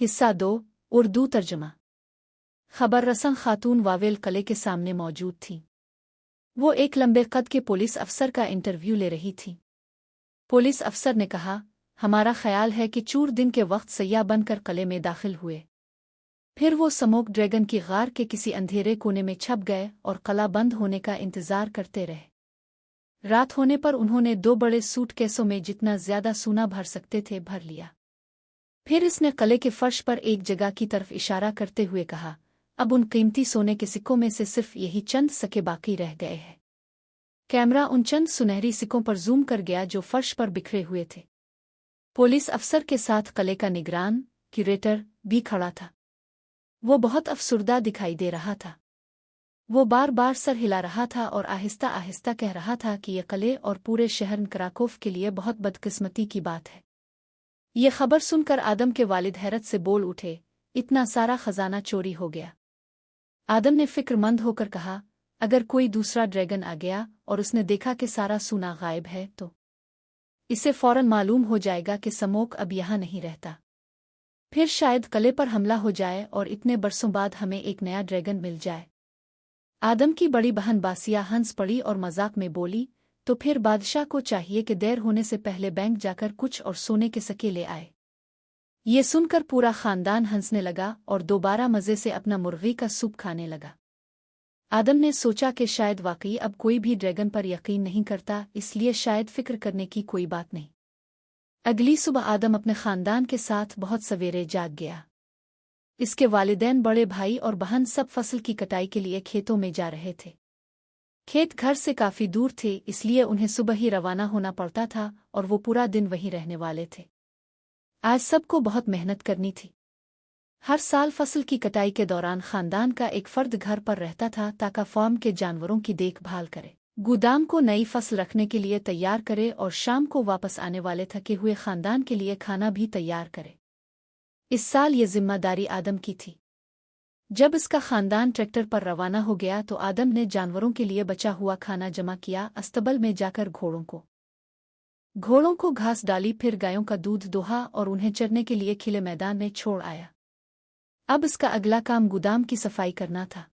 हिस्सा 2 उर्दू तर्जमा। खबर रसन खातून वावेल कले के सामने मौजूद थी। वो एक लंबे कद के पुलिस अफसर का इंटरव्यू ले रही थी। पुलिस अफसर ने कहा, हमारा ख्याल है कि चूर दिन के वक्त सैया बनकर कले में दाखिल हुए। फिर वो स्मोक ड्रैगन की गार के किसी अंधेरे कोने में छप गए और कला बंद होने का इंतजार करते रहे। रात होने पर उन्होंने 2 बड़े सूटकेसों में जितना ज्यादा सोना भर सकते थे भर लिया। फिर इसने कले के फर्श पर एक जगह की तरफ इशारा करते हुए कहा, अब उन कीमती सोने के सिक्कों में से सिर्फ यही चंद सिक्के बाकी रह गए हैं। कैमरा उन चंद सुनहरी सिक्कों पर जूम कर गया जो फर्श पर बिखरे हुए थे। पुलिस अफसर के साथ कले का निगरान क्यूरेटर भी खड़ा था। वो बहुत अफसुर्दा दिखाई दे रहा था। वो बार बार सर हिला रहा था और आहिस्ता आहिस्ता कह रहा था कि यह कले और पूरे शहर कराकोफ के लिए बहुत बदकिस्मती की बात है। ये खबर सुनकर आदम के वालिद हैरत से बोल उठे, इतना सारा खजाना चोरी हो गया। आदम ने फिक्रमंद होकर कहा, अगर कोई दूसरा ड्रैगन आ गया और उसने देखा कि सारा सोना गायब है तो इसे फौरन मालूम हो जाएगा कि स्मोक अब यहाँ नहीं रहता। फिर शायद कले पर हमला हो जाए और इतने बरसों बाद हमें एक नया ड्रैगन मिल जाए। आदम की बड़ी बहन बासिया हंस पड़ी और मजाक में बोली, तो फिर बादशाह को चाहिए कि देर होने से पहले बैंक जाकर कुछ और सोने के सिक्के ले आए। ये सुनकर पूरा खानदान हंसने लगा और दोबारा मज़े से अपना मुर्गी का सूप खाने लगा। आदम ने सोचा कि शायद वाकई अब कोई भी ड्रैगन पर यकीन नहीं करता, इसलिए शायद फिक्र करने की कोई बात नहीं। अगली सुबह आदम अपने खानदान के साथ बहुत सवेरे जाग गया। इसके वालिदैन, बड़े भाई और बहन सब फसल की कटाई के लिए खेतों में जा रहे थे। खेत घर से काफी दूर थे, इसलिए उन्हें सुबह ही रवाना होना पड़ता था और वो पूरा दिन वहीं रहने वाले थे। आज सबको बहुत मेहनत करनी थी। हर साल फसल की कटाई के दौरान खानदान का एक फर्द घर पर रहता था ताकि फार्म के जानवरों की देखभाल करे, गोदाम को नई फसल रखने के लिए तैयार करे और शाम को वापस आने वाले थके हुए खानदान के लिए खाना भी तैयार करे। इस साल ये जिम्मेदारी आदम की थी। जब इसका खानदान ट्रैक्टर पर रवाना हो गया तो आदम ने जानवरों के लिए बचा हुआ खाना जमा किया, अस्तबल में जाकर घोड़ों को घास डाली, फिर गायों का दूध दोहा और उन्हें चरने के लिए खिले मैदान में छोड़ आया। अब इसका अगला काम गोदाम की सफाई करना था।